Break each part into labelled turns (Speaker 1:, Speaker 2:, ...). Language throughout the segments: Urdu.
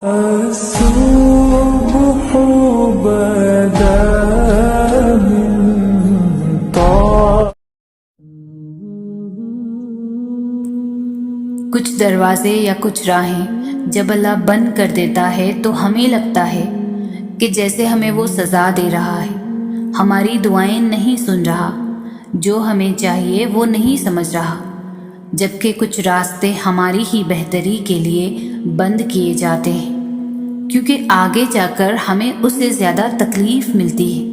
Speaker 1: الصبح بدا من طال.
Speaker 2: کچھ دروازے یا کچھ راہیں جب اللہ بند کر دیتا ہے تو ہمیں لگتا ہے کہ جیسے ہمیں وہ سزا دے رہا ہے، ہماری دعائیں نہیں سن رہا، جو ہمیں چاہیے وہ نہیں سمجھ رہا، جبکہ کچھ راستے ہماری ہی بہتری کے لیے بند کیے جاتے ہیں، کیونکہ آگے جا کر ہمیں اس سے زیادہ تکلیف ملتی ہے۔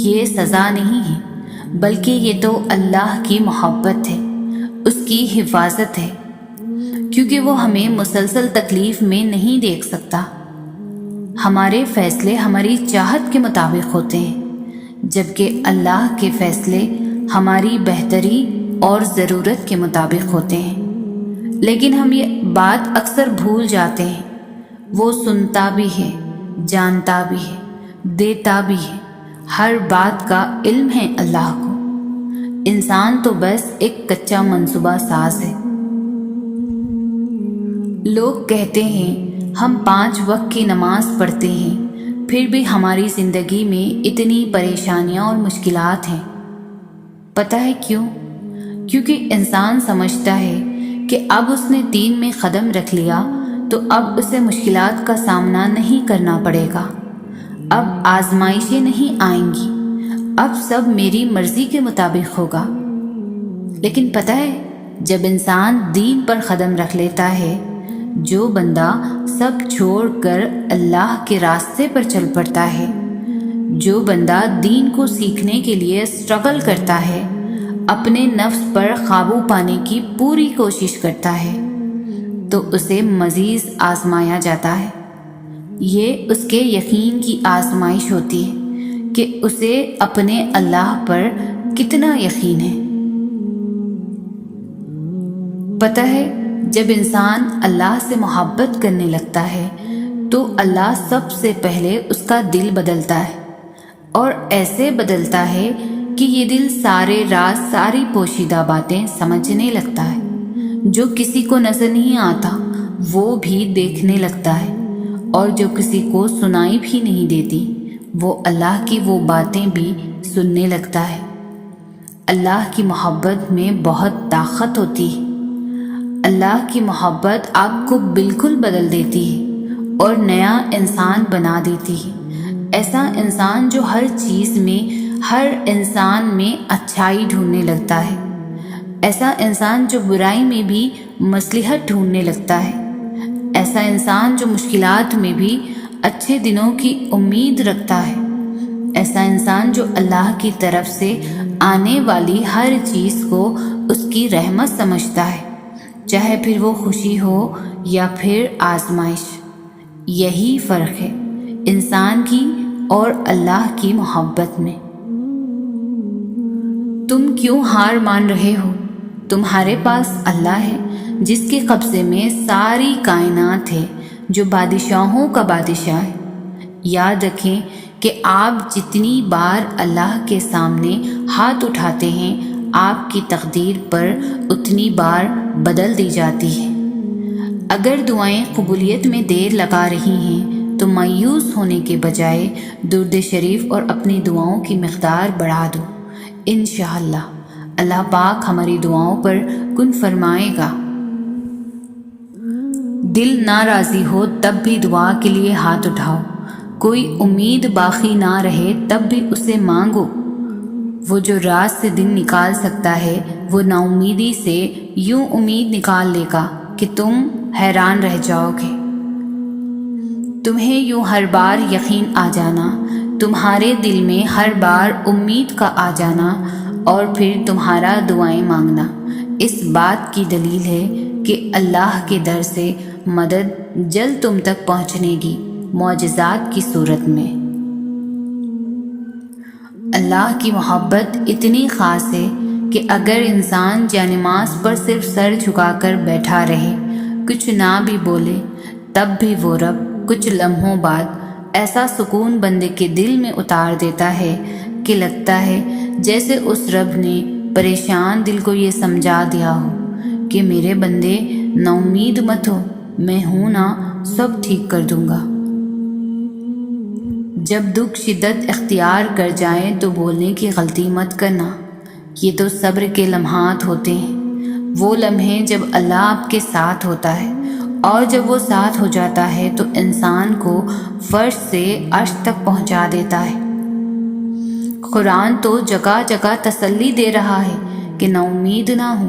Speaker 2: یہ سزا نہیں ہے، بلکہ یہ تو اللہ کی محبت ہے، اس کی حفاظت ہے، کیونکہ وہ ہمیں مسلسل تکلیف میں نہیں دیکھ سکتا۔ ہمارے فیصلے ہماری چاہت کے مطابق ہوتے ہیں، جبکہ اللہ کے فیصلے ہماری بہتری اور ضرورت کے مطابق ہوتے ہیں۔ لیکن ہم یہ بات اکثر بھول جاتے ہیں، وہ سنتا بھی ہے، جانتا بھی ہے، دیتا بھی ہے، ہر بات کا علم ہے اللہ کو۔ انسان تو بس ایک کچا منصوبہ ساز ہے۔ لوگ کہتے ہیں ہم 5 وقت کی نماز پڑھتے ہیں، پھر بھی ہماری زندگی میں اتنی پریشانیاں اور مشکلات ہیں۔ پتہ ہے کیوں؟ کیونکہ انسان سمجھتا ہے کہ اب اس نے دین میں قدم رکھ لیا تو اب اسے مشکلات کا سامنا نہیں کرنا پڑے گا، اب آزمائشیں نہیں آئیں گی، اب سب میری مرضی کے مطابق ہوگا۔ لیکن پتہ ہے جب انسان دین پر قدم رکھ لیتا ہے، جو بندہ سب چھوڑ کر اللہ کے راستے پر چل پڑتا ہے، جو بندہ دین کو سیکھنے کے لیے اسٹرگل کرتا ہے، اپنے نفس پر قابو پانے کی پوری کوشش کرتا ہے، تو اسے مزید آزمایا جاتا ہے۔ یہ اس کے یقین کی آزمائش ہوتی ہے کہ اسے اپنے اللہ پر کتنا یقین ہے۔ پتہ ہے جب انسان اللہ سے محبت کرنے لگتا ہے تو اللہ سب سے پہلے اس کا دل بدلتا ہے، اور ایسے بدلتا ہے کہ یہ دل سارے راز، ساری پوشیدہ باتیں سمجھنے لگتا ہے، جو کسی کو نظر نہیں آتا وہ بھی دیکھنے لگتا ہے، اور جو کسی کو سنائی بھی نہیں دیتی وہ اللہ کی وہ باتیں بھی سننے لگتا ہے۔ اللہ کی محبت میں بہت طاقت ہوتی ہے۔ اللہ کی محبت آپ کو بالکل بدل دیتی ہے اور نیا انسان بنا دیتی ہے، ایسا انسان جو ہر چیز میں، ہر انسان میں اچھائی ڈھونڈنے لگتا ہے، ایسا انسان جو برائی میں بھی مصلحت ڈھونڈنے لگتا ہے، ایسا انسان جو مشکلات میں بھی اچھے دنوں کی امید رکھتا ہے، ایسا انسان جو اللہ کی طرف سے آنے والی ہر چیز کو اس کی رحمت سمجھتا ہے، چاہے پھر وہ خوشی ہو یا پھر آزمائش۔ یہی فرق ہے انسان کی اور اللہ کی محبت میں۔ تم کیوں ہار مان رہے ہو؟ تمہارے پاس اللہ ہے جس کے قبضے میں ساری کائنات ہے، جو بادشاہوں کا بادشاہ ہے۔ یاد رکھیں کہ آپ جتنی بار اللہ کے سامنے ہاتھ اٹھاتے ہیں، آپ کی تقدیر پر اتنی بار بدل دی جاتی ہے۔ اگر دعائیں قبولیت میں دیر لگا رہی ہیں تو مایوس ہونے کے بجائے درود شریف اور اپنی دعاؤں کی مقدار بڑھا دو، انشاءاللہ اللہ پاک ہماری دعاؤں پر کن فرمائے گا۔ دل ناراضی ہو تب بھی دعا کے لیے ہاتھ اٹھاؤ، کوئی امید باقی نہ رہے تب بھی اسے مانگو۔ وہ جو رات سے دن نکال سکتا ہے وہ نا امیدی سے یوں امید نکال لے گا کہ تم حیران رہ جاؤ گے۔ تمہیں یوں ہر بار یقین آ جانا، تمہارے دل میں ہر بار امید کا آ جانا، اور پھر تمہارا دعائیں مانگنا اس بات کی دلیل ہے کہ اللہ کے در سے مدد جلد تم تک پہنچنے گی، معجزات کی صورت میں۔ اللہ کی محبت اتنی خاص ہے کہ اگر انسان جانماز پر صرف سر جھکا کر بیٹھا رہے، کچھ نہ بھی بولے، تب بھی وہ رب کچھ لمحوں بعد ایسا سکون بندے کے دل میں اتار دیتا ہے کہ لگتا ہے جیسے اس رب نے پریشان دل کو یہ سمجھا دیا ہو کہ میرے بندے نا امید مت ہو، میں ہوں نا، سب ٹھیک کر دوں گا۔ جب دکھ شدت اختیار کر جائیں تو بولنے کی غلطی مت کرنا، یہ تو صبر کے لمحات ہوتے ہیں، وہ لمحے جب اللہ آپ کے ساتھ ہوتا ہے، اور جب وہ ساتھ ہو جاتا ہے تو انسان کو فرش سے عرش تک پہنچا دیتا ہے۔ قرآن تو جگہ جگہ تسلی دے رہا ہے کہ نا امید نہ ہو،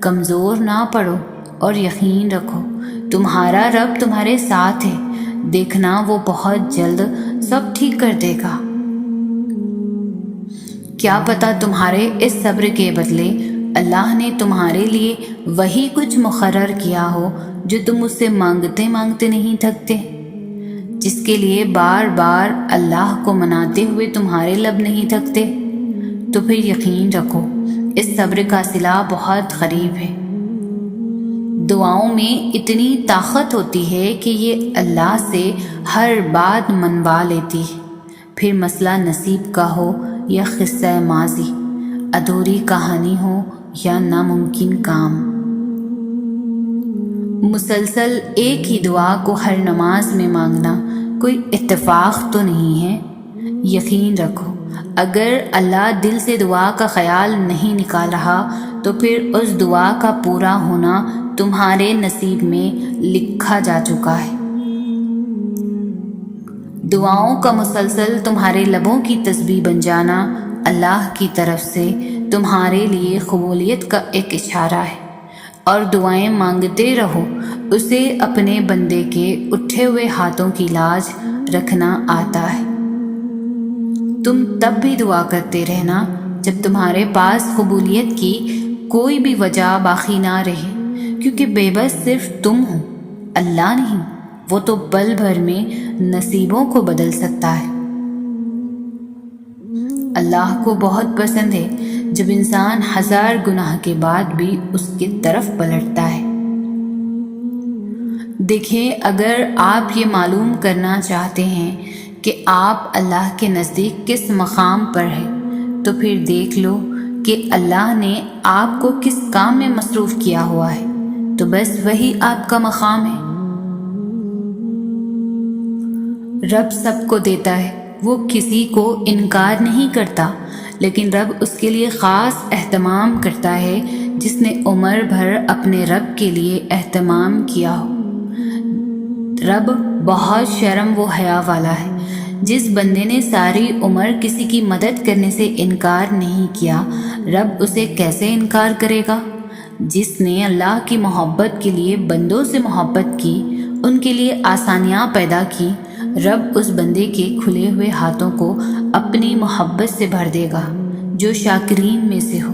Speaker 2: کمزور نہ پڑو، اور یقین رکھو تمہارا رب تمہارے ساتھ ہے، دیکھنا وہ بہت جلد سب ٹھیک کر دے گا۔ کیا پتہ تمہارے اس صبر کے بدلے اللہ نے تمہارے لیے وہی کچھ مقرر کیا ہو جو تم اس سے مانگتے مانگتے نہیں تھکتے، جس کے لیے بار بار اللہ کو مناتے ہوئے تمہارے لب نہیں تھکتے۔ تو پھر یقین رکھو اس صبر کا صلہ بہت قریب ہے۔ دعاؤں میں اتنی طاقت ہوتی ہے کہ یہ اللہ سے ہر بات منوا لیتی ہے، پھر مسئلہ نصیب کا ہو یا قصہ ماضی، ادھوری کہانی ہو یا ناممکن کام۔ مسلسل ایک ہی دعا کو ہر نماز میں مانگنا کوئی اتفاق تو نہیں ہے۔ یقین رکھو اگر اللہ دل سے دعا کا خیال نہیں نکال رہا تو پھر اس دعا کا پورا ہونا تمہارے نصیب میں لکھا جا چکا ہے۔ دعاؤں کا مسلسل تمہارے لبوں کی تسبیح بن جانا اللہ کی طرف سے تمہارے لیے قبولیت کا ایک اشارہ ہے، اور دعائیں مانگتے رہو، اسے اپنے بندے کے اٹھے ہوئے ہاتھوں کی لاج رکھنا آتا ہے۔ تم تب بھی دعا کرتے رہنا جب تمہارے پاس قبولیت کی کوئی بھی وجہ باقی نہ رہے، کیونکہ بے بس صرف تم ہو، اللہ نہیں، وہ تو پل بھر میں نصیبوں کو بدل سکتا ہے۔ اللہ کو بہت پسند ہے جب انسان 1000 گناہ کے بعد بھی اس کی طرف پلٹتا ہے۔ دیکھیں، اگر آپ یہ معلوم کرنا چاہتے ہیں کہ آپ اللہ کے نزدیک کس مقام پر ہیں، تو پھر دیکھ لو کہ اللہ نے آپ کو کس کام میں مصروف کیا ہوا ہے، تو بس وہی آپ کا مقام ہے۔ رب سب کو دیتا ہے، وہ کسی کو انکار نہیں کرتا، لیکن رب اس کے لیے خاص اہتمام کرتا ہے جس نے عمر بھر اپنے رب کے لیے اہتمام کیا ہو۔ رب بہت شرم و حیا والا ہے۔ جس بندے نے ساری عمر کسی کی مدد کرنے سے انکار نہیں کیا، رب اسے کیسے انکار کرے گا؟ جس نے اللہ کی محبت کے لیے بندوں سے محبت کی، ان کے لیے آسانیاں پیدا کی، رب اس بندے کے کھلے ہوئے ہاتھوں کو اپنی محبت سے بھر دے گا جو شاکرین میں سے ہو۔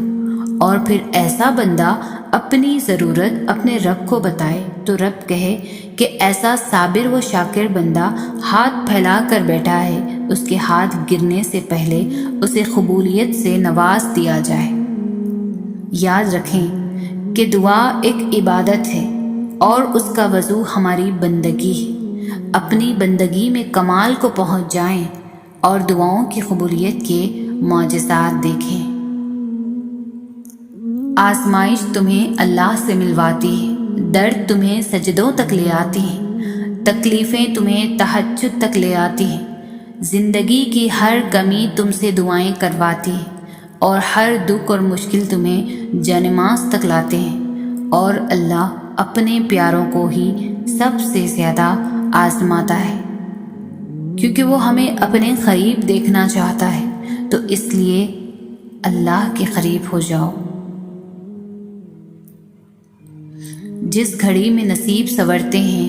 Speaker 2: اور پھر ایسا بندہ اپنی ضرورت اپنے رب کو بتائے تو رب کہے کہ ایسا صابر و شاکر بندہ ہاتھ پھیلا کر بیٹھا ہے، اس کے ہاتھ گرنے سے پہلے اسے قبولیت سے نواز دیا جائے۔ یاد رکھیں کہ دعا ایک عبادت ہے اور اس کا وضو ہماری بندگی ہے۔ اپنی بندگی میں کمال کو پہنچ جائیں اور دعاؤں کی قبولیت کے معجزات دیکھیں۔ آزمائش تمہیں اللہ سے ملواتی ہے، درد تمہیں سجدوں تک لے آتی ہیں، تکلیفیں تمہیں تہجد تک لے آتی ہیں، زندگی کی ہر کمی تم سے دعائیں کرواتی ہے، اور ہر دکھ اور مشکل تمہیں جانماز تک لاتے ہیں، اور اللہ اپنے پیاروں کو ہی سب سے زیادہ آزماتا ہے، کیونکہ وہ ہمیں اپنے قریب دیکھنا چاہتا ہے۔ تو اس لیے اللہ کے قریب ہو جاؤ۔ جس گھڑی میں نصیب سنورتے ہیں،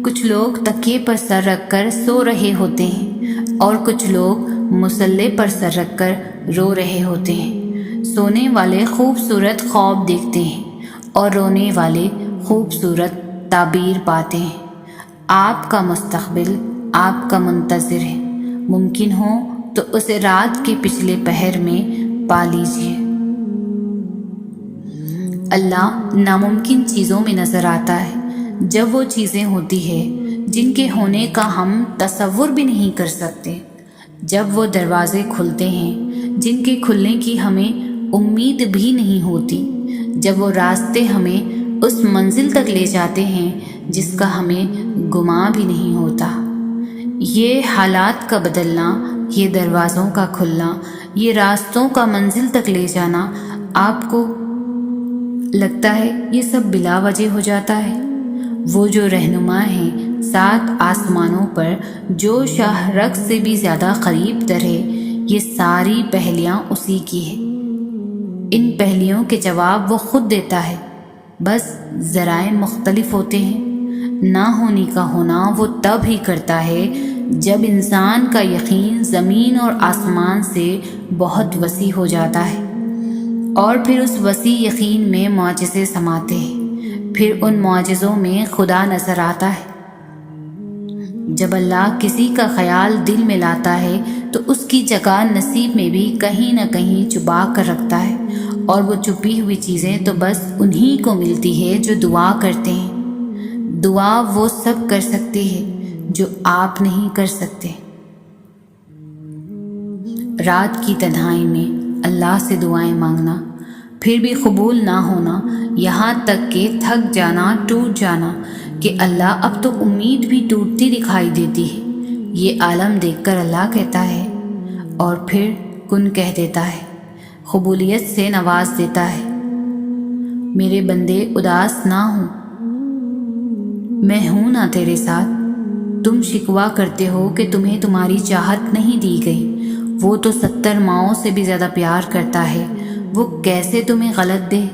Speaker 2: کچھ لوگ تکیے پر سر رکھ کر سو رہے ہوتے ہیں اور کچھ لوگ مصلے پر سر رکھ کر رو رہے ہوتے ہیں۔ سونے والے خوبصورت خواب دیکھتے ہیں اور رونے والے خوبصورت تعبیر پاتے ہیں۔ آپ کا مستقبل آپ کا منتظر ہے، ممکن ہو تو اسے رات کے پچھلے پہر میں پا لیجیے۔ اللہ ناممکن چیزوں میں نظر آتا ہے جب وہ چیزیں ہوتی ہیں جن کے ہونے کا ہم تصور بھی نہیں کر سکتے، جب وہ دروازے کھلتے ہیں جن کے کھلنے کی ہمیں امید بھی نہیں ہوتی، جب وہ راستے ہمیں اس منزل تک لے جاتے ہیں جس کا ہمیں گمان بھی نہیں ہوتا۔ یہ حالات کا بدلنا، یہ دروازوں کا کھلنا، یہ راستوں کا منزل تک لے جانا، آپ کو لگتا ہے یہ سب بلا وجہ ہو جاتا ہے؟ وہ جو رہنما ہیں 7 آسمانوں پر، جو شاہ رگ سے بھی زیادہ قریب تر ہے، یہ ساری پہلیاں اسی کی ہے۔ ان پہلیوں کے جواب وہ خود دیتا ہے، بس ذرائع مختلف ہوتے ہیں۔ نہ ہونے کا ہونا وہ تب ہی کرتا ہے جب انسان کا یقین زمین اور آسمان سے بہت وسیع ہو جاتا ہے، اور پھر اس وسیع یقین میں معجزے سماتے ہیں، پھر ان معجزوں میں خدا نظر آتا ہے۔ جب اللہ کسی کا خیال دل میں لاتا ہے تو اس کی جگہ نصیب میں بھی کہیں نہ کہیں چھپا کر رکھتا ہے، اور وہ چھپی ہوئی چیزیں تو بس انہی کو ملتی ہے جو دعا کرتے ہیں۔ دعا وہ سب کر سکتے ہیں جو آپ نہیں کر سکتے۔ رات کی تنہائی میں اللہ سے دعائیں مانگنا، پھر بھی قبول نہ ہونا، یہاں تک کہ تھک جانا، ٹوٹ جانا کہ اللہ اب تو امید بھی ٹوٹتی دکھائی دیتی ہے، یہ عالم دیکھ کر اللہ کہتا ہے، اور پھر کن کہہ دیتا ہے، قبولیت سے نواز دیتا ہے۔ میرے بندے اداس نہ ہوں، میں ہوں نا تیرے ساتھ۔ تم شکوہ کرتے ہو کہ تمہیں تمہاری چاہت نہیں دی گئی، وہ تو 70 ماؤں سے بھی زیادہ پیار کرتا ہے، وہ کیسے تمہیں غلط دے؟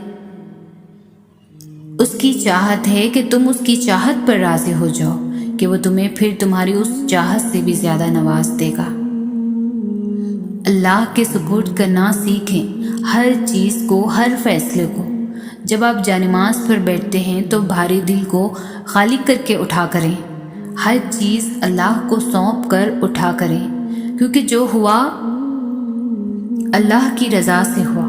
Speaker 2: اس کی چاہت ہے کہ تم اس کی چاہت پر راضی ہو جاؤ کہ وہ تمہیں پھر تمہاری اس چاہت سے بھی زیادہ نواز دے گا۔ اللہ کے سپرد کرنا سیکھیں، ہر چیز کو، ہر فیصلے کو۔ جب آپ جانماز پر بیٹھتے ہیں تو بھاری دل کو خالی کر کے اٹھا کریں، ہر چیز اللہ کو سونپ کر اٹھا کریں، کیونکہ جو ہوا اللہ کی رضا سے ہوا،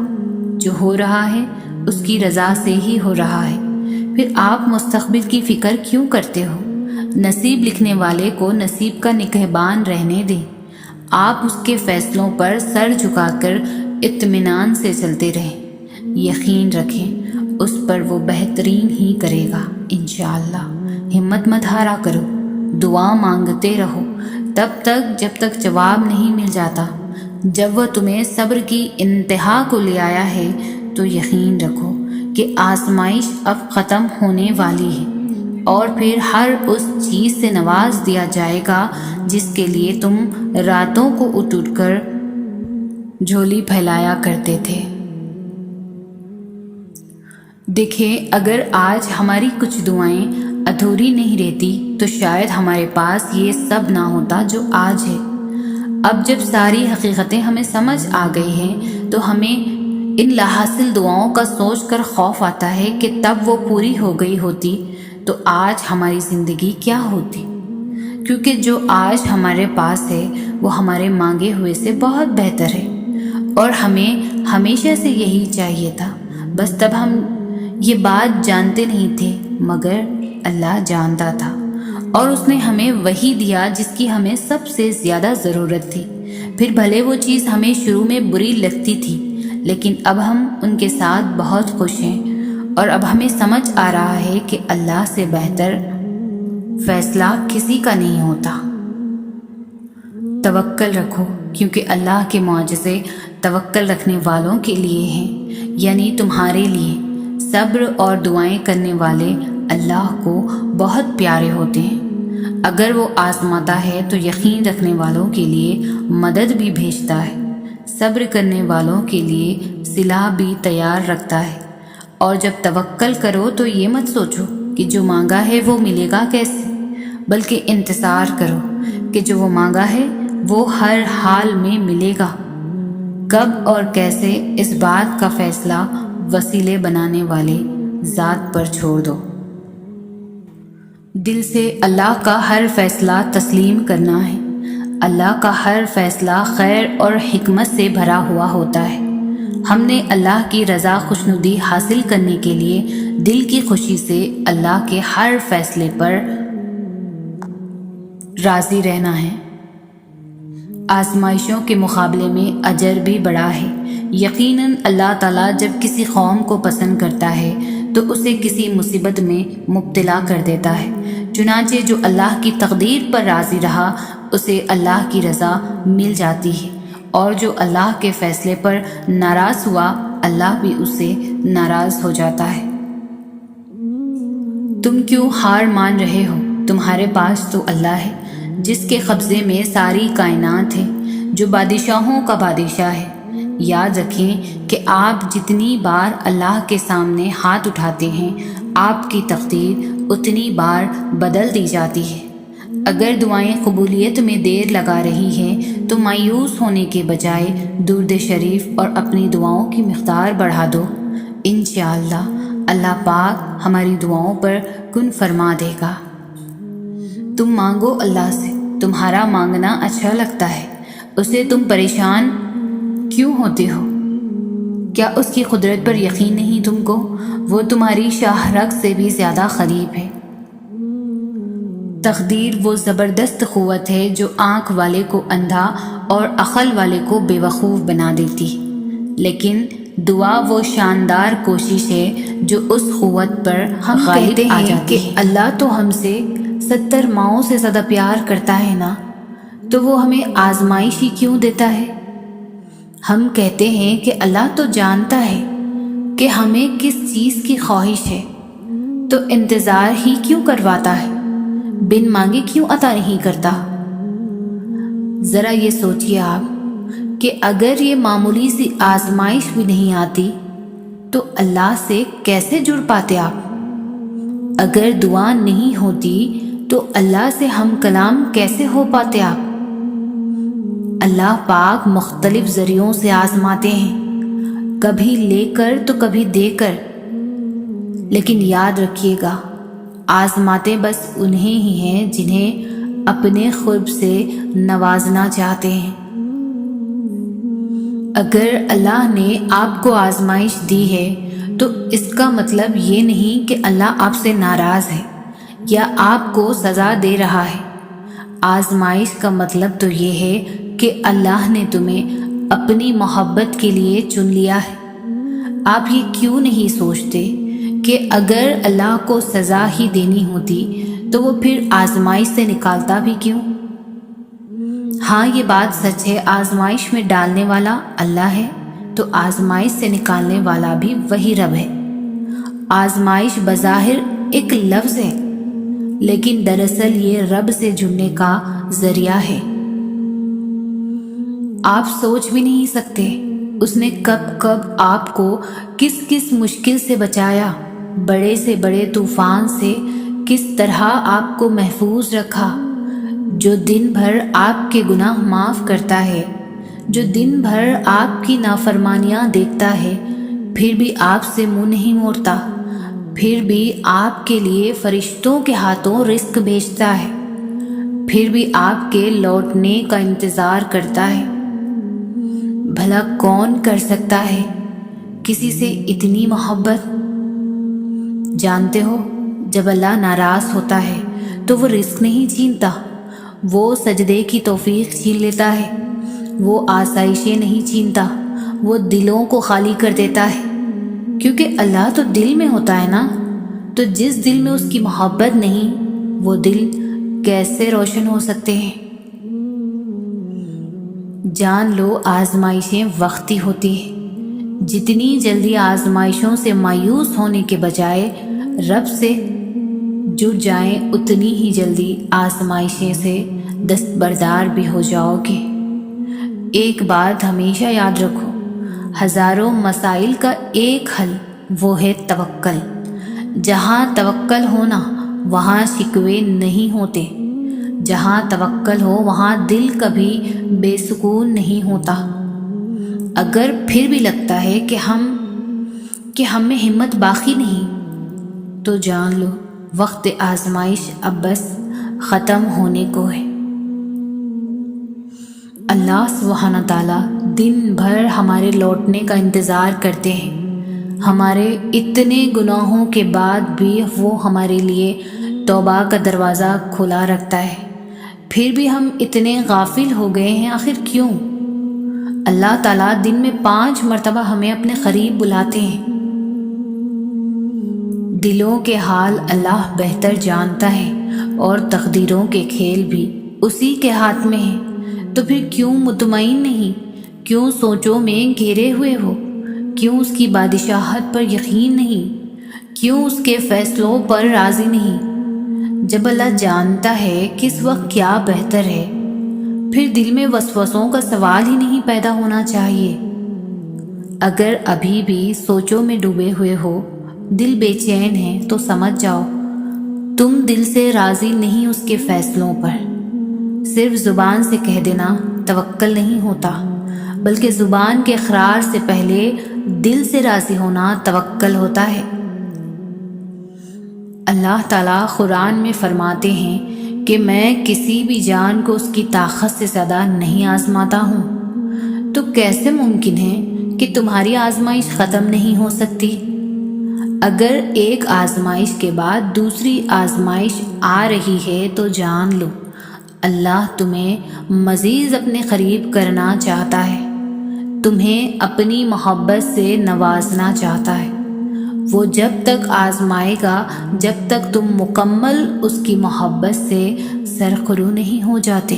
Speaker 2: جو ہو رہا ہے اس کی رضا سے ہی ہو رہا ہے۔ پھر آپ مستقبل کی فکر کیوں کرتے ہو؟ نصیب لکھنے والے کو نصیب کا نگہبان رہنے دیں، آپ اس کے فیصلوں پر سر جھکا کر اطمینان سے چلتے رہیں، یقین رکھیں اس پر وہ بہترین ہی کرے گا انشاءاللہ۔ ہمت مت ہارا کرو، دعا مانگتے رہو تب تک جب تک جواب نہیں مل جاتا۔ جب وہ تمہیں صبر کی انتہا کو لے آیا ہے تو یقین رکھو کہ آزمائش اب ختم ہونے والی ہے، اور پھر ہر اس چیز سے نواز دیا جائے گا جس کے لیے تم راتوں کو اٹھ اٹھ کر جھولی پھیلایا کرتے تھے۔ دیکھیں، اگر آج ہماری کچھ دعائیں ادھوری نہیں رہتی تو شاید ہمارے پاس یہ سب نہ ہوتا جو آج ہے۔ اب جب ساری حقیقتیں ہمیں سمجھ آ گئی ہیں تو ہمیں ان لاحاصل دعاؤں کا سوچ کر خوف آتا ہے کہ تب وہ پوری ہو گئی ہوتی تو آج ہماری زندگی کیا ہوتی، کیونکہ جو آج ہمارے پاس ہے وہ ہمارے مانگے ہوئے سے بہت بہتر ہے، اور ہمیں ہمیشہ سے یہی چاہیے تھا، بس تب ہم یہ بات جانتے نہیں تھے، مگر اللہ جانتا تھا، اور اس نے ہمیں وہی دیا جس کی ہمیں سب سے زیادہ ضرورت تھی۔ پھر بھلے وہ چیز ہمیں شروع میں بری لگتی تھی، لیکن اب ہم ان کے ساتھ بہت خوش ہیں، اور اب ہمیں سمجھ آ رہا ہے کہ اللہ سے بہتر فیصلہ کسی کا نہیں ہوتا۔ توکل رکھو، کیونکہ اللہ کے معجزے توکل رکھنے والوں کے لیے ہیں، یعنی تمہارے لیے۔ صبر اور دعائیں کرنے والے اللہ کو بہت پیارے ہوتے ہیں۔ اگر وہ آزماتا ہے تو یقین رکھنے والوں کے لیے مدد بھی بھیجتا ہے، صبر کرنے والوں کے لیے سلاح بھی تیار رکھتا ہے۔ اور جب توکل کرو تو یہ مت سوچو کہ جو مانگا ہے وہ ملے گا کیسے، بلکہ انتظار کرو کہ جو وہ مانگا ہے وہ ہر حال میں ملے گا۔ کب اور کیسے، اس بات کا فیصلہ وسیلے بنانے والے ذات پر چھوڑ دو۔ دل سے اللہ کا ہر فیصلہ تسلیم کرنا ہے۔ اللہ کا ہر فیصلہ خیر اور حکمت سے بھرا ہوا ہوتا ہے۔ ہم نے اللہ کی رضا خوشنودی حاصل کرنے کے لیے دل کی خوشی سے اللہ کے ہر فیصلے پر راضی رہنا ہے۔ آزمائشوں کے مقابلے میں اجر بھی بڑا ہے۔ یقیناً اللہ تعالیٰ جب کسی قوم کو پسند کرتا ہے تو اسے کسی مصیبت میں مبتلا کر دیتا ہے۔ چنانچہ جو اللہ کی تقدیر پر راضی رہا اسے اللہ کی رضا مل جاتی ہے، اور جو اللہ کے فیصلے پر ناراض ہوا اللہ بھی اس سے ناراض ہو جاتا ہے۔ تم کیوں ہار مان رہے ہو؟ تمہارے پاس تو اللہ ہے جس کے قبضے میں ساری کائنات ہے، جو بادشاہوں کا بادشاہ ہے۔ یاد رکھیں کہ آپ جتنی بار اللہ کے سامنے ہاتھ اٹھاتے ہیں آپ کی تقدیر اتنی بار بدل دی جاتی ہے۔ اگر دعائیں قبولیت میں دیر لگا رہی ہیں تو مایوس ہونے کے بجائے درود شریف اور اپنی دعاؤں کی مقدار بڑھا دو۔ انشاءاللہ اللہ پاک ہماری دعاؤں پر کن فرما دے گا۔ تم مانگو اللہ سے، تمہارا مانگنا اچھا لگتا ہے، اسے تم پریشان کیوں ہوتے ہو؟ کیا اس کی قدرت پر یقین نہیں تم کو؟ وہ تمہاری شاہ رگ سے بھی زیادہ قریب ہے۔ تقدیر وہ زبردست قوت ہے جو آنکھ والے کو اندھا اور عقل والے کو بے وقوف بنا دیتی، لیکن دعا وہ شاندار کوشش ہے جو اس قوت پر غالب آ جاتی ہے۔ اللہ تو ہم سے 70 ماؤں سے زیادہ پیار کرتا ہے نا، تو وہ ہمیں آزمائش ہی کیوں دیتا ہے؟ ہم کہتے ہیں کہ اللہ تو جانتا ہے کہ ہمیں کس چیز کی خواہش ہے، تو انتظار ہی کیوں کرواتا ہے؟ بن مانگے کیوں عطا نہیں کرتا؟ ذرا یہ سوچئے آپ کہ اگر یہ معمولی سی آزمائش بھی نہیں آتی تو اللہ سے کیسے جڑ پاتے آپ؟ اگر دعا نہیں ہوتی تو اللہ سے ہم کلام کیسے ہو پاتے آپ؟ اللہ پاک مختلف ذریعوں سے آزماتے ہیں، کبھی لے کر تو کبھی دے کر، لیکن یاد رکھیے گا آزماتے بس انہیں ہی ہیں جنہیں اپنے قرب سے نوازنا چاہتے ہیں۔ اگر اللہ نے آپ کو آزمائش دی ہے تو اس کا مطلب یہ نہیں کہ اللہ آپ سے ناراض ہے یا آپ کو سزا دے رہا ہے۔ آزمائش کا مطلب تو یہ ہے کہ اللہ نے تمہیں اپنی محبت کے لیے چن لیا ہے۔ آپ یہ کیوں نہیں سوچتے کہ اگر اللہ کو سزا ہی دینی ہوتی تو وہ پھر آزمائش سے نکالتا بھی کیوں؟ ہاں یہ بات سچ ہے، آزمائش میں ڈالنے والا اللہ ہے تو آزمائش سے نکالنے والا بھی وہی رب ہے۔ آزمائش بظاہر ایک لفظ ہے لیکن دراصل یہ رب سے جڑنے کا ذریعہ ہے۔ آپ سوچ بھی نہیں سکتے اس نے کب کب آپ کو کس کس مشکل سے بچایا، بڑے سے بڑے طوفان سے کس طرح آپ کو محفوظ رکھا، جو دن بھر آپ کے گناہ معاف کرتا ہے، جو دن بھر آپ کی نافرمانیاں دیکھتا ہے، پھر بھی آپ سے منہ نہیں موڑتا، پھر بھی آپ کے لیے فرشتوں کے ہاتھوں رزق بھیجتا ہے، پھر بھی آپ کے لوٹنے کا انتظار کرتا ہے۔ بھلا کون کر سکتا ہے کسی سے اتنی محبت؟ جانتے ہو جب اللہ ناراض ہوتا ہے تو وہ رزق نہیں چھینتا، وہ سجدے کی توفیق چھین لیتا ہے، وہ آسائشیں نہیں چھینتا، وہ دلوں کو خالی کر دیتا ہے، کیونکہ اللہ تو دل میں ہوتا ہے نا، تو جس دل میں اس کی محبت نہیں وہ دل کیسے روشن ہو سکتے ہیں؟ جان لو آزمائشیں وقتی ہوتی ہیں، جتنی جلدی آزمائشوں سے مایوس ہونے کے بجائے رب سے جڑ جائیں اتنی ہی جلدی آزمائشیں سے دستبردار بھی ہو جاؤ گے۔ ایک بات ہمیشہ یاد رکھو، ہزاروں مسائل کا ایک حل وہ ہے توکل۔ جہاں توکل ہونا وہاں شکوے نہیں ہوتے، جہاں توکل ہو وہاں دل کبھی بے سکون نہیں ہوتا۔ اگر پھر بھی لگتا ہے کہ ہم میں ہمت باقی نہیں تو جان لو وقت آزمائش اب بس ختم ہونے کو ہے۔ اللہ سبحانہ تعالیٰ دن بھر ہمارے لوٹنے کا انتظار کرتے ہیں، ہمارے اتنے گناہوں کے بعد بھی وہ ہمارے لیے توبہ کا دروازہ کھلا رکھتا ہے، پھر بھی ہم اتنے غافل ہو گئے ہیں، آخر کیوں؟ اللہ تعالیٰ دن میں 5 مرتبہ ہمیں اپنے قریب بلاتے ہیں، دلوں کے حال اللہ بہتر جانتا ہے اور تقدیروں کے کھیل بھی اسی کے ہاتھ میں ہیں۔ تو پھر کیوں مطمئن نہیں؟ کیوں سوچوں میں گھیرے ہوئے ہو؟ کیوں اس کی بادشاہت پر یقین نہیں؟ کیوں اس کے فیصلوں پر راضی نہیں؟ جب اللہ جانتا ہے کس وقت کیا بہتر ہے، پھر دل میں وسوسوں کا سوال ہی نہیں پیدا ہونا چاہیے۔ اگر ابھی بھی سوچوں میں ڈوبے ہوئے ہو، دل بے چین ہے، تو سمجھ جاؤ تم دل سے راضی نہیں اس کے فیصلوں پر۔ صرف زبان سے کہہ دینا توکل نہیں ہوتا، بلکہ زبان کے اقرار سے پہلے دل سے راضی ہونا توکل ہوتا ہے۔ اللہ تعالیٰ قرآن میں فرماتے ہیں کہ میں کسی بھی جان کو اس کی طاقت سے زیادہ نہیں آزماتا ہوں۔ تو کیسے ممکن ہے کہ تمہاری آزمائش ختم نہیں ہو سکتی؟ اگر ایک آزمائش کے بعد دوسری آزمائش آ رہی ہے تو جان لو اللہ تمہیں مزید اپنے قریب کرنا چاہتا ہے، تمہیں اپنی محبت سے نوازنا چاہتا ہے۔ وہ جب تک آزمائے گا جب تک تم مکمل اس کی محبت سے سرخرو نہیں ہو جاتے۔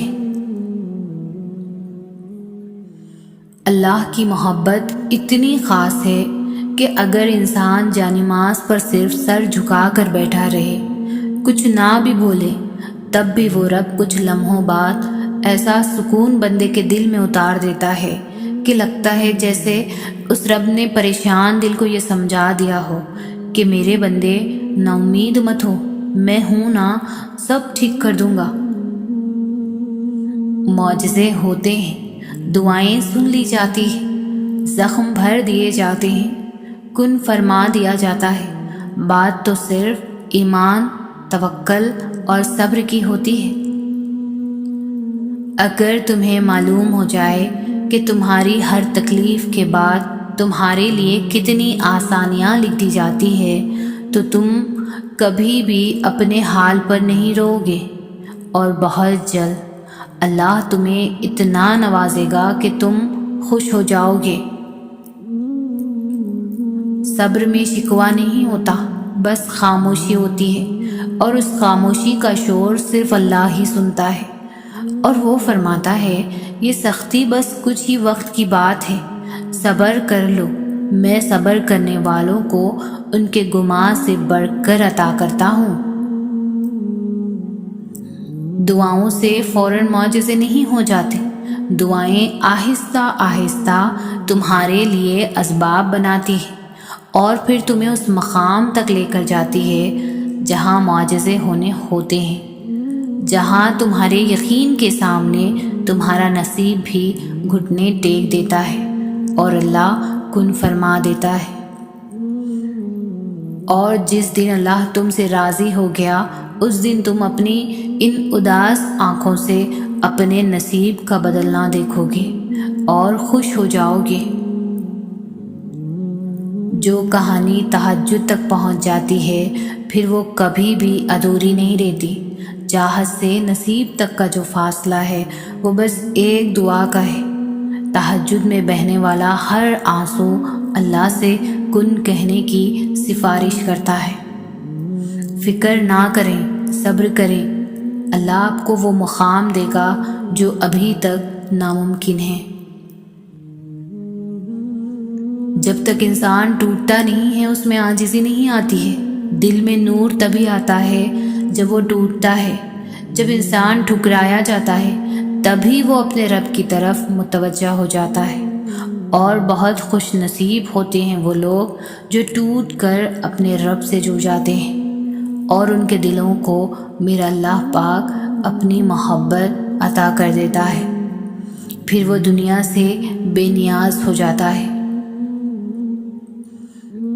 Speaker 2: اللہ کی محبت اتنی خاص ہے کہ اگر انسان جانماز پر صرف سر جھکا کر بیٹھا رہے، کچھ نہ بھی بولے، تب بھی وہ رب کچھ لمحوں بعد ایسا سکون بندے کے دل میں اتار دیتا ہے کہ لگتا ہے جیسے اس رب نے پریشان دل کو یہ سمجھا دیا ہو کہ میرے بندے نا امید مت ہو، میں ہوں نا، سب ٹھیک کر دوں گا۔ معجزے ہوتے ہیں، دعائیں سن لی جاتی ہیں، زخم بھر دیے جاتے ہیں، کن فرما دیا جاتا ہے۔ بات تو صرف ایمان، توکل اور صبر کی ہوتی ہے۔ اگر تمہیں معلوم ہو جائے کہ تمہاری ہر تکلیف کے بعد تمہارے لیے کتنی آسانیاں لکھ دی جاتی ہے تو تم کبھی بھی اپنے حال پر نہیں رو گے، اور بہت جلد اللہ تمہیں اتنا نوازے گا کہ تم خوش ہو جاؤ گے۔ صبر میں شکوہ نہیں ہوتا، بس خاموشی ہوتی ہے، اور اس خاموشی کا شور صرف اللہ ہی سنتا ہے، اور وہ فرماتا ہے یہ سختی بس کچھ ہی وقت کی بات ہے، صبر کر لو، میں صبر کرنے والوں کو ان کے گناہ سے بڑھ کر عطا کرتا ہوں۔ دعاؤں سے فوراً معجزے نہیں ہو جاتے، دعائیں آہستہ آہستہ تمہارے لیے اسباب بناتی ہیں اور پھر تمہیں اس مقام تک لے کر جاتی ہے جہاں معجزے ہوتے ہیں، جہاں تمہارے یقین کے سامنے تمہارا نصیب بھی گھٹنے ٹیک دیتا ہے اور اللہ کن فرما دیتا ہے۔ اور جس دن اللہ تم سے راضی ہو گیا، اس دن تم اپنی ان اداس آنکھوں سے اپنے نصیب کا بدلنا دیکھو گے اور خوش ہو جاؤ گے۔ جو کہانی تہجد تک پہنچ جاتی ہے پھر وہ کبھی بھی ادھوری نہیں رہتی۔ چاہت سے نصیب تک کا جو فاصلہ ہے وہ بس ایک دعا کا ہے۔ تہجد میں بہنے والا ہر آنسو اللہ سے کن کہنے کی سفارش کرتا ہے۔ فکر نہ کریں، صبر کریں، اللہ آپ کو وہ مقام دے گا جو ابھی تک ناممکن ہے۔ جب تک انسان ٹوٹتا نہیں ہے اس میں عاجزی نہیں آتی ہے۔ دل میں نور تبھی آتا ہے جب وہ ٹوٹتا ہے۔ جب انسان ٹھکرایا جاتا ہے تبھی وہ اپنے رب کی طرف متوجہ ہو جاتا ہے، اور بہت خوش نصیب ہوتے ہیں وہ لوگ جو ٹوٹ کر اپنے رب سے جڑ جاتے ہیں اور ان کے دلوں کو میرا اللہ پاک اپنی محبت عطا کر دیتا ہے، پھر وہ دنیا سے بے نیاز ہو جاتا ہے۔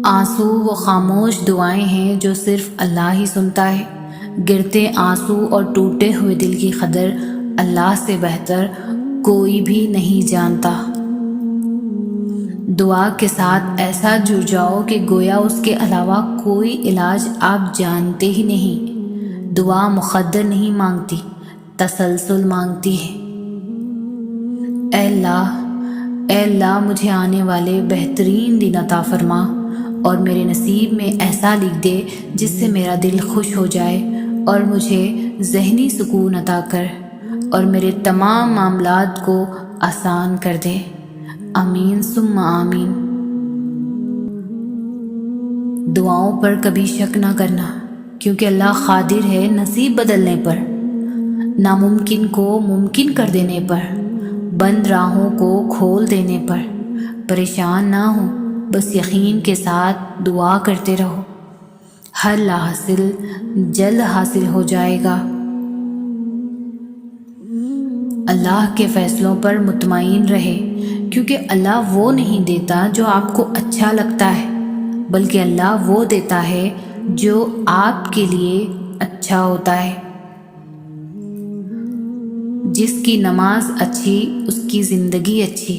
Speaker 2: آنسو وہ خاموش دعائیں ہیں جو صرف اللہ ہی سنتا ہے۔ گرتے آنسو اور ٹوٹے ہوئے دل کی قدر اللہ سے بہتر کوئی بھی نہیں جانتا۔ دعا کے ساتھ ایسا جڑ جاؤ کہ گویا اس کے علاوہ کوئی علاج آپ جانتے ہی نہیں۔ دعا مقدر نہیں مانگتی، تسلسل مانگتی ہے۔ اے اللہ مجھے آنے والے بہترین دن عطا فرما اور میرے نصیب میں ایسا لکھ دے جس سے میرا دل خوش ہو جائے اور مجھے ذہنی سکون عطا کر اور میرے تمام معاملات کو آسان کر دے۔ آمین ثم آمین۔ دعاؤں پر کبھی شک نہ کرنا، کیونکہ اللہ قادر ہے نصیب بدلنے پر، ناممکن کو ممکن کر دینے پر، بند راہوں کو کھول دینے پر۔ پریشان نہ ہو، بس یقین کے ساتھ دعا کرتے رہو، ہر لاحاصل جلد حاصل ہو جائے گا۔ اللہ کے فیصلوں پر مطمئن رہے، کیونکہ اللہ وہ نہیں دیتا جو آپ کو اچھا لگتا ہے، بلکہ اللہ وہ دیتا ہے جو آپ کے لیے اچھا ہوتا ہے۔ جس کی نماز اچھی اس کی زندگی اچھی،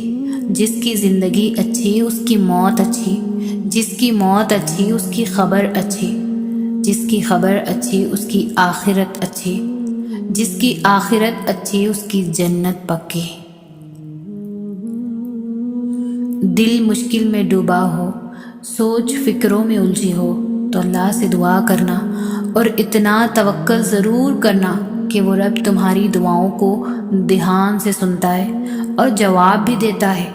Speaker 2: جس کی زندگی اچھی اس کی موت اچھی، جس کی موت اچھی اس کی خبر اچھی، جس کی خبر اچھی اس کی آخرت اچھی، جس کی آخرت اچھی اس کی جنت پکی۔ دل مشکل میں ڈوبا ہو، سوچ فکروں میں الجھی ہو تو اللہ سے دعا کرنا اور اتنا توکل ضرور کرنا کہ وہ رب تمہاری دعاؤں کو دھیان سے سنتا ہے اور جواب بھی دیتا ہے۔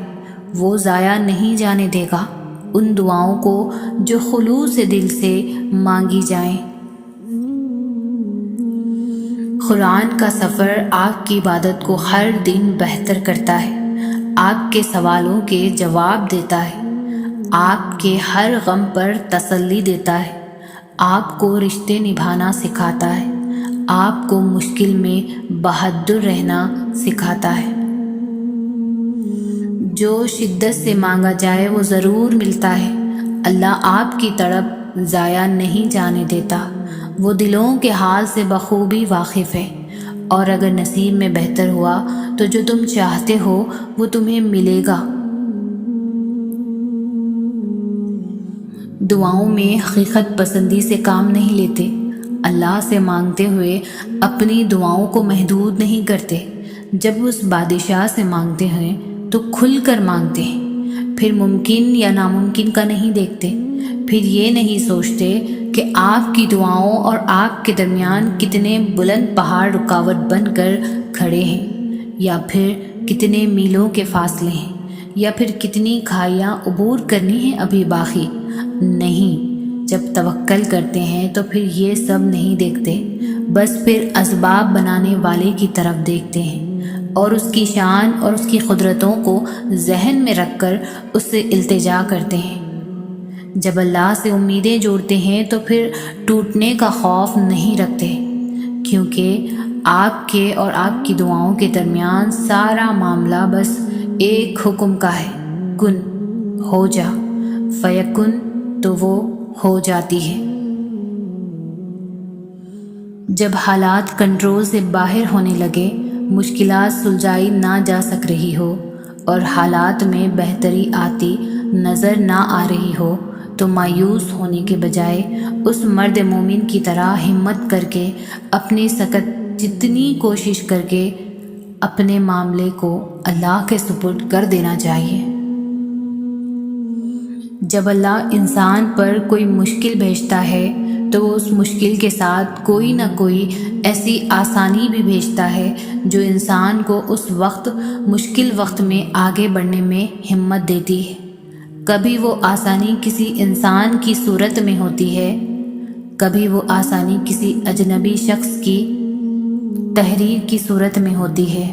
Speaker 2: وہ ضائع نہیں جانے دے گا ان دعاؤں کو جو خلوص دل سے مانگی جائیں۔ قرآن کا سفر آپ کی عبادت کو ہر دن بہتر کرتا ہے، آپ کے سوالوں کے جواب دیتا ہے، آپ کے ہر غم پر تسلی دیتا ہے، آپ کو رشتے نبھانا سکھاتا ہے، آپ کو مشکل میں بہادر رہنا سکھاتا ہے۔ جو شدت سے مانگا جائے وہ ضرور ملتا ہے۔ اللہ آپ کی طرف ضائع نہیں جانے دیتا، وہ دلوں کے حال سے بخوبی واقف ہے، اور اگر نصیب میں بہتر ہوا تو جو تم چاہتے ہو وہ تمہیں ملے گا۔ دعاؤں میں حقیقت پسندی سے کام نہیں لیتے، اللہ سے مانگتے ہوئے اپنی دعاؤں کو محدود نہیں کرتے۔ جب اس بادشاہ سے مانگتے ہیں تو کھل کر مانگتے ہیں، پھر ممکن یا ناممکن کا نہیں دیکھتے، پھر یہ نہیں سوچتے کہ آپ کی دعاؤں اور آپ کے درمیان کتنے بلند پہاڑ رکاوٹ بن کر کھڑے ہیں، یا پھر کتنے میلوں کے فاصلے ہیں، یا پھر کتنی کھائیاں عبور کرنی ہیں ابھی باقی۔ نہیں، جب توکل کرتے ہیں تو پھر یہ سب نہیں دیکھتے، بس پھر اسباب بنانے والے کی طرف دیکھتے ہیں اور اس کی شان اور اس کی قدرتوں کو ذہن میں رکھ کر اس سے التجا کرتے ہیں۔ جب اللہ سے امیدیں جوڑتے ہیں تو پھر ٹوٹنے کا خوف نہیں رکھتے، کیونکہ آپ کے اور آپ کی دعاؤں کے درمیان سارا معاملہ بس ایک حکم کا ہے، کن ہو جا، فیکن، تو وہ ہو جاتی ہے۔ جب حالات کنٹرول سے باہر ہونے لگے، مشکلات سلجھائی نہ جا سک رہی ہو اور حالات میں بہتری آتی نظر نہ آ رہی ہو، تو مایوس ہونے کے بجائے اس مرد مومن کی طرح ہمت کر کے اپنی سخت جتنی کوشش کر کے اپنے معاملے کو اللہ کے سپرد کر دینا چاہیے۔ جب اللہ انسان پر کوئی مشکل بھیجتا ہے تو وہ اس مشکل کے ساتھ کوئی نہ کوئی ایسی آسانی بھی بھیجتا ہے جو انسان کو اس وقت مشکل وقت میں آگے بڑھنے میں ہمت دیتی ہے۔ کبھی وہ آسانی کسی انسان کی صورت میں ہوتی ہے، کبھی وہ آسانی کسی اجنبی شخص کی تحریر کی صورت میں ہوتی ہے۔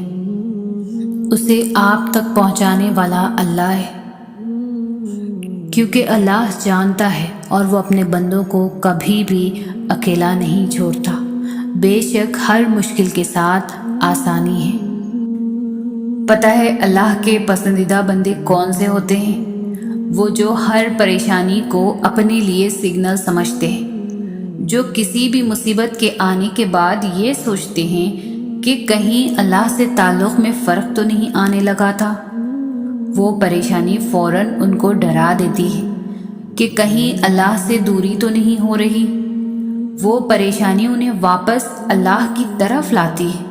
Speaker 2: اسے آپ تک پہنچانے والا اللہ ہے، کیونکہ اللہ جانتا ہے اور وہ اپنے بندوں کو کبھی بھی اکیلا نہیں چھوڑتا۔ بے شک ہر مشکل کے ساتھ آسانی ہے۔ پتہ ہے اللہ کے پسندیدہ بندے کون سے ہوتے ہیں؟ وہ جو ہر پریشانی کو اپنے لیے سگنل سمجھتے ہیں، جو کسی بھی مصیبت کے آنے کے بعد یہ سوچتے ہیں کہ کہیں اللہ سے تعلق میں فرق تو نہیں آنے لگا تھا۔ وہ پریشانی فوراً ان کو ڈرا دیتی ہے کہ کہیں اللہ سے دوری تو نہیں ہو رہی۔ وہ پریشانی انہیں واپس اللہ کی طرف لاتی ہے۔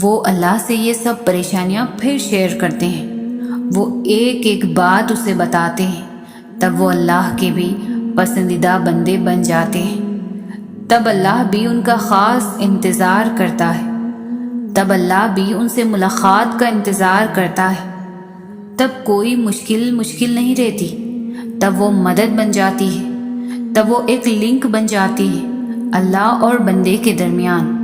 Speaker 2: وہ اللہ سے یہ سب پریشانیاں پھر شیئر کرتے ہیں۔ وہ ایک ایک بات اسے بتاتے ہیں تب وہ اللہ کے بھی پسندیدہ بندے بن جاتے ہیں۔ تب اللہ بھی ان کا خاص انتظار کرتا ہے، تب اللہ بھی ان سے ملاقات کا انتظار کرتا ہے۔ تب کوئی مشکل نہیں رہتی، تب وہ مدد بن جاتی ہے، تب وہ ایک لنک بن جاتی ہے اللہ اور بندے کے درمیان۔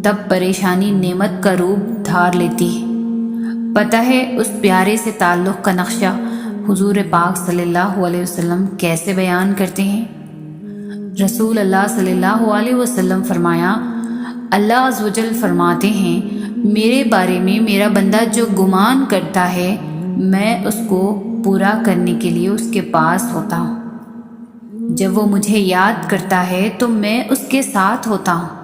Speaker 2: تب پریشانی نعمت کا روپ دھار لیتی ہے۔ پتہ ہے اس پیارے سے تعلق کا نقشہ حضور پاک صلی اللہ علیہ وسلم کیسے بیان کرتے ہیں؟ رسول اللہ صلی اللہ علیہ وسلم فرمایا، اللہ عز و جل فرماتے ہیں، میرے بارے میں میرا بندہ جو گمان کرتا ہے میں اس کو پورا کرنے کے لیے اس کے پاس ہوتا ہوں۔ جب وہ مجھے یاد کرتا ہے تو میں اس کے ساتھ ہوتا ہوں۔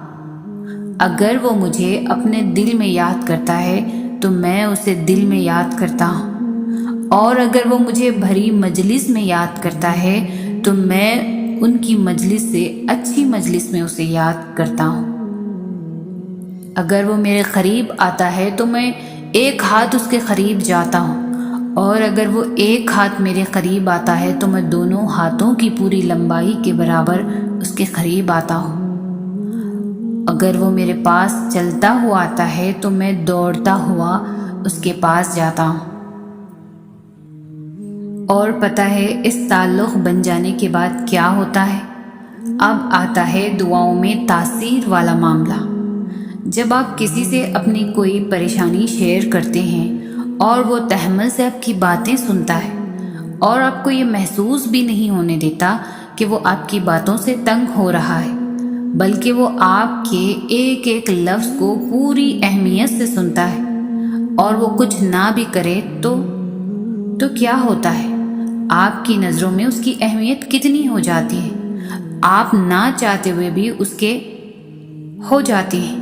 Speaker 2: اگر وہ مجھے اپنے دل میں یاد کرتا ہے تو میں اسے دل میں یاد کرتا ہوں، اور اگر وہ مجھے بھری مجلس میں یاد کرتا ہے تو میں ان کی مجلس سے اچھی مجلس میں اسے یاد کرتا ہوں۔ اگر وہ میرے قریب آتا ہے تو میں ایک ہاتھ اس کے قریب جاتا ہوں، اور اگر وہ ایک ہاتھ میرے قریب آتا ہے تو میں دونوں ہاتھوں کی پوری لمبائی کے برابر اس کے قریب آتا ہوں۔ اگر وہ میرے پاس چلتا ہوا آتا ہے تو میں دوڑتا ہوا اس کے پاس جاتا ہوں۔ اور پتہ ہے اس تعلق بن جانے کے بعد کیا ہوتا ہے؟ اب آتا ہے دعاؤں میں تاثیر والا معاملہ۔ جب آپ کسی سے اپنی کوئی پریشانی شیئر کرتے ہیں اور وہ تحمل سے آپ کی باتیں سنتا ہے اور آپ کو یہ محسوس بھی نہیں ہونے دیتا کہ وہ آپ کی باتوں سے تنگ ہو رہا ہے، بلکہ وہ آپ کے ایک ایک لفظ کو پوری اہمیت سے سنتا ہے، اور وہ کچھ نہ بھی کرے تو کیا ہوتا ہے؟ آپ کی نظروں میں اس کی اہمیت کتنی ہو جاتی ہے؟ آپ نہ چاہتے ہوئے بھی اس کے ہو جاتی ہیں۔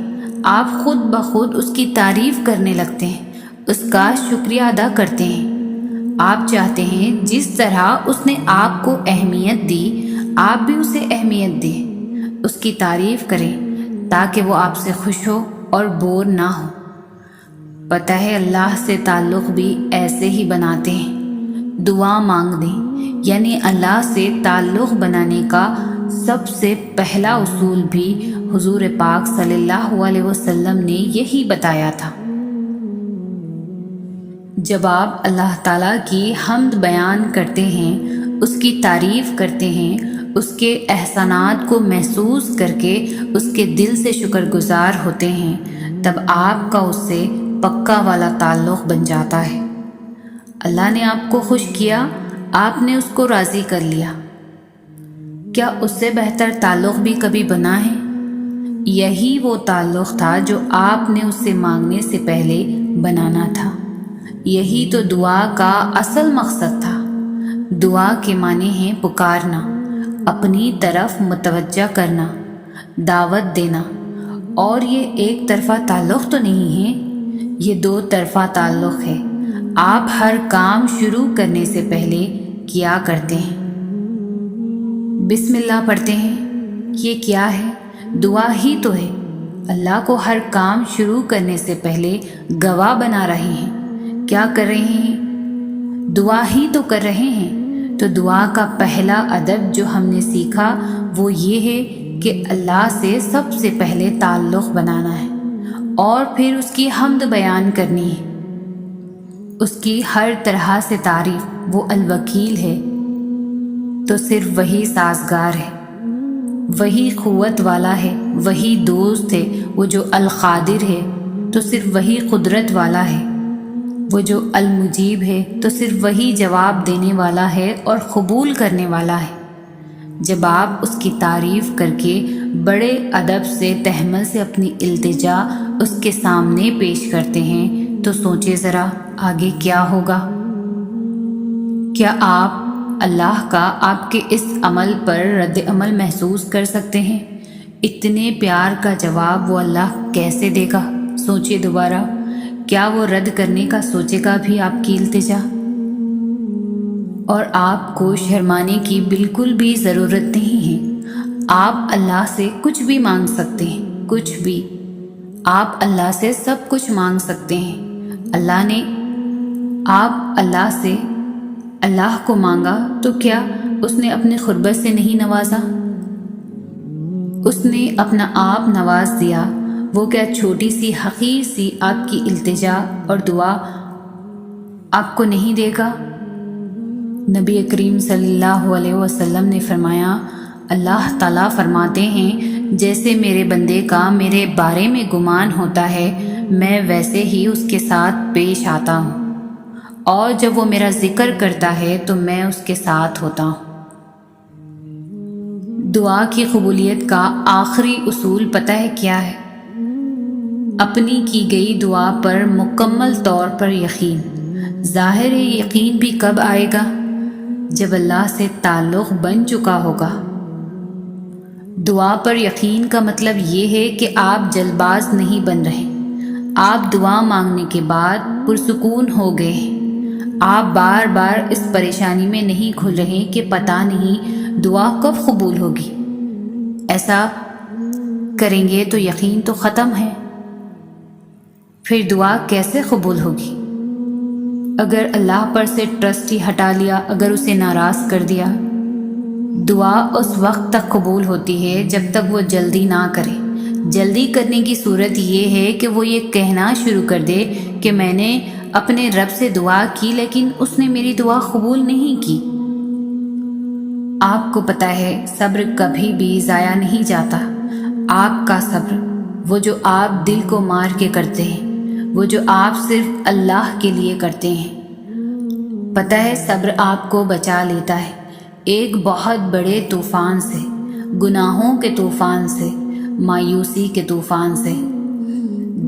Speaker 2: آپ خود بخود اس کی تعریف کرنے لگتے ہیں، اس کا شکریہ ادا کرتے ہیں۔ آپ چاہتے ہیں جس طرح اس نے آپ کو اہمیت دی آپ بھی اسے اہمیت دیں، اس کی تعریف کریں تاکہ وہ آپ سے خوش ہو اور بور نہ ہو۔ پتہ ہے اللہ سے تعلق بھی ایسے ہی بناتے ہیں۔ دعا مانگ دیں، یعنی اللہ سے تعلق بنانے کا سب سے پہلا اصول بھی حضور پاک صلی اللہ علیہ وسلم نے یہی بتایا تھا۔ جب آپ اللہ تعالیٰ کی حمد بیان کرتے ہیں، اس کی تعریف کرتے ہیں، اس کے احسانات کو محسوس کر کے اس کے دل سے شکر گزار ہوتے ہیں، تب آپ کا اس سے پکا والا تعلق بن جاتا ہے۔ اللہ نے آپ کو خوش کیا، آپ نے اس کو راضی کر لیا۔ کیا اس سے بہتر تعلق بھی کبھی بنا ہے؟ یہی وہ تعلق تھا جو آپ نے اس سے مانگنے سے پہلے بنانا تھا۔ یہی تو دعا کا اصل مقصد تھا۔ دعا کے معنی ہیں پکارنا، اپنی طرف متوجہ کرنا، دعوت دینا، اور یہ ایک طرفہ تعلق تو نہیں ہے، یہ دو طرفہ تعلق ہے۔ آپ ہر کام شروع کرنے سے پہلے کیا کرتے ہیں؟ بسم اللہ پڑھتے ہیں۔ یہ کیا ہے؟ دعا ہی تو ہے۔ اللہ کو ہر کام شروع کرنے سے پہلے گواہ بنا رہے ہیں۔ کیا کر رہے ہیں؟ دعا ہی تو کر رہے ہیں۔ تو دعا کا پہلا ادب جو ہم نے سیکھا وہ یہ ہے کہ اللہ سے سب سے پہلے تعلق بنانا ہے، اور پھر اس کی حمد بیان کرنی ہے، اس کی ہر طرح سے تعریف۔ وہ الوکیل ہے تو صرف وہی سازگار ہے، وہی قوت والا ہے، وہی دوست ہے۔ وہ جو القادر ہے تو صرف وہی قدرت والا ہے، وہ جو المجیب ہے تو صرف وہی جواب دینے والا ہے اور قبول کرنے والا ہے۔ جب آپ اس کی تعریف کر کے بڑے ادب سے تحمل سے اپنی التجا اس کے سامنے پیش کرتے ہیں تو سوچے ذرا آگے کیا ہوگا۔ کیا آپ اللہ کا آپ کے اس عمل پر رد عمل محسوس کر سکتے ہیں؟ اتنے پیار کا جواب وہ اللہ کیسے دے گا؟ سوچے دوبارہ، کیا وہ رد کرنے کا سوچے گا بھی آپ کی التجا؟ اور آپ کو شرمانے کی بالکل بھی ضرورت نہیں ہے۔ آپ اللہ سے کچھ بھی مانگ سکتے ہیں، کچھ بھی۔ آپ اللہ سے سب کچھ مانگ سکتے ہیں۔ آپ اللہ سے اللہ کو مانگا تو کیا اس نے اپنے قربت سے نہیں نوازا؟ اس نے اپنا آپ نواز دیا، وہ کیا چھوٹی سی حقیر سی آپ کی التجا اور دعا آپ کو نہیں دے گا؟ نبی کریم صلی اللہ علیہ وسلم نے فرمایا، اللہ تعالیٰ فرماتے ہیں جیسے میرے بندے کا میرے بارے میں گمان ہوتا ہے میں ویسے ہی اس کے ساتھ پیش آتا ہوں، اور جب وہ میرا ذکر کرتا ہے تو میں اس کے ساتھ ہوتا ہوں۔ دعا کی قبولیت کا آخری اصول پتہ ہے کیا ہے؟ اپنی کی گئی دعا پر مکمل طور پر یقین۔ ظاہر یقین بھی کب آئے گا؟ جب اللہ سے تعلق بن چکا ہوگا۔ دعا پر یقین کا مطلب یہ ہے کہ آپ جلد باز نہیں بن رہے، آپ دعا مانگنے کے بعد پرسکون ہو گئے ہیں، آپ بار بار اس پریشانی میں نہیں کھل رہے کہ پتہ نہیں دعا کب قبول ہوگی۔ ایسا کریں گے تو یقین تو ختم ہے، پھر دعا کیسے قبول ہوگی؟ اگر اللہ پر سے ٹرسٹ ہی ہٹا لیا، اگر اسے ناراض کر دیا، دعا اس وقت تک قبول ہوتی ہے جب تک وہ جلدی نہ کرے۔ جلدی کرنے کی صورت یہ ہے کہ وہ یہ کہنا شروع کر دے کہ میں نے اپنے رب سے دعا کی لیکن اس نے میری دعا قبول نہیں کی۔ آپ کو پتہ ہے صبر کبھی بھی ضائع نہیں جاتا۔ آپ کا صبر، وہ جو آپ دل کو مار کے کرتے ہیں، وہ جو آپ صرف اللہ کے لیے کرتے ہیں، پتہ ہے صبر آپ کو بچا لیتا ہے ایک بہت بڑے طوفان سے، گناہوں کے طوفان سے، مایوسی کے طوفان سے۔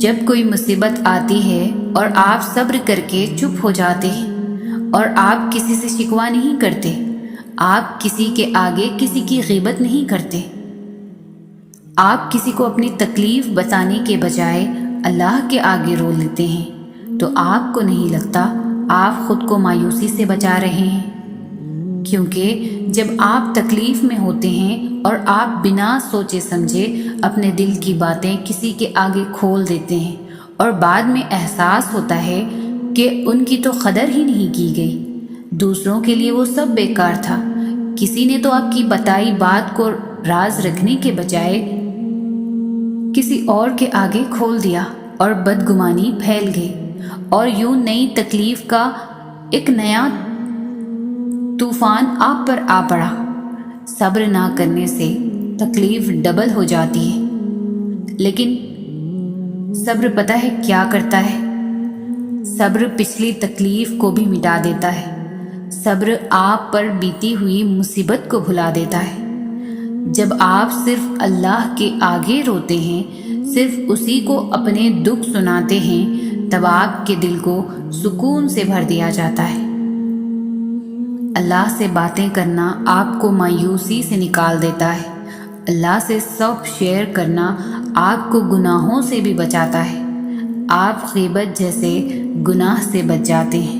Speaker 2: جب کوئی مصیبت آتی ہے اور آپ صبر کر کے چپ ہو جاتے ہیں اور آپ کسی سے شکوہ نہیں کرتے، آپ کسی کے آگے کسی کی غیبت نہیں کرتے، آپ کسی کو اپنی تکلیف بتانے کے بجائے اللہ کے آگے رو لیتے ہیں، تو آپ کو نہیں لگتا آپ خود کو مایوسی سے بچا رہے ہیں؟ کیونکہ جب آپ تکلیف میں ہوتے ہیں اور آپ بنا سوچے سمجھے اپنے دل کی باتیں کسی کے آگے کھول دیتے ہیں اور بعد میں احساس ہوتا ہے کہ ان کی تو قدر ہی نہیں کی گئی، دوسروں کے لیے وہ سب بیکار تھا، کسی نے تو آپ کی بتائی بات کو راز رکھنے کے بجائے کسی اور کے آگے کھول دیا اور بدگمانی پھیل گئی، اور یوں نئی تکلیف کا ایک نیا طوفان آپ پر آ پڑا۔ صبر نہ کرنے سے تکلیف ڈبل ہو جاتی ہے، لیکن صبر پتہ ہے کیا کرتا ہے؟ صبر پچھلی تکلیف کو بھی مٹا دیتا ہے، صبر آپ پر بیتی ہوئی مصیبت کو بھلا دیتا ہے۔ جب آپ صرف اللہ کے آگے روتے ہیں، صرف اسی کو اپنے دکھ سناتے ہیں، تب آپ کے دل کو سکون سے بھر دیا جاتا ہے۔ اللہ سے باتیں کرنا آپ کو مایوسی سے نکال دیتا ہے، اللہ سے سب شیئر کرنا آپ کو گناہوں سے بھی بچاتا ہے، آپ غیبت جیسے گناہ سے بچ جاتے ہیں۔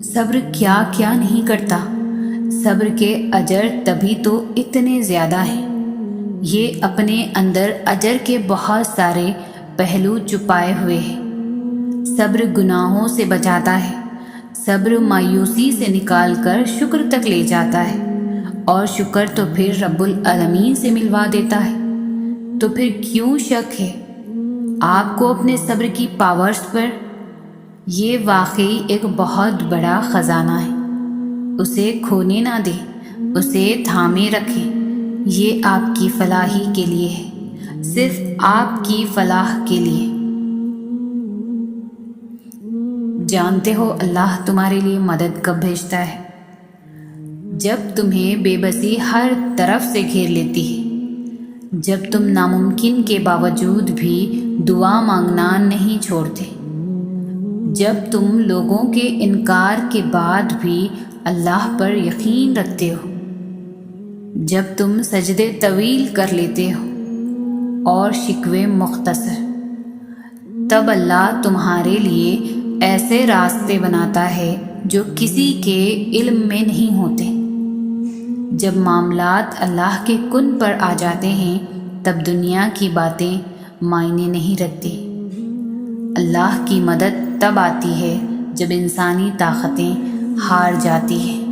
Speaker 2: صبر کیا کیا نہیں کرتا، صبر کے اجر تبھی تو اتنے زیادہ ہیں۔ یہ اپنے اندر اجر کے بہت سارے پہلو چھپائے ہوئے ہیں۔ صبر گناہوں سے بچاتا ہے، صبر مایوسی سے نکال کر شکر تک لے جاتا ہے، اور شکر تو پھر رب العالمین سے ملوا دیتا ہے۔ تو پھر کیوں شک ہے آپ کو اپنے صبر کی پاورز پر؟ یہ واقعی ایک بہت بڑا خزانہ ہے، اسے کھونے نہ دیں، اسے تھامے رکھیں۔ یہ آپ کی فلاحی کے لیے ہے، صرف آپ کی فلاح کے لیے۔ جانتے ہو اللہ تمہارے لیے مدد کب بھیجتا ہے؟ جب تمہیں بے بسی ہر طرف سے گھیر لیتی ہے، جب تم ناممکن کے باوجود بھی دعا مانگنا نہیں چھوڑتے، جب تم لوگوں کے انکار کے بعد بھی اللہ پر یقین رکھتے ہو، جب تم سجدے طویل کر لیتے ہو اور شکوے مختصر، تب اللہ تمہارے لیے ایسے راستے بناتا ہے جو کسی کے علم میں نہیں ہوتے۔ جب معاملات اللہ کے کن پر آ جاتے ہیں تب دنیا کی باتیں معنی نہیں رکھتی۔ اللہ کی مدد تب آتی ہے جب انسانی طاقتیں ہار جاتی ہیں۔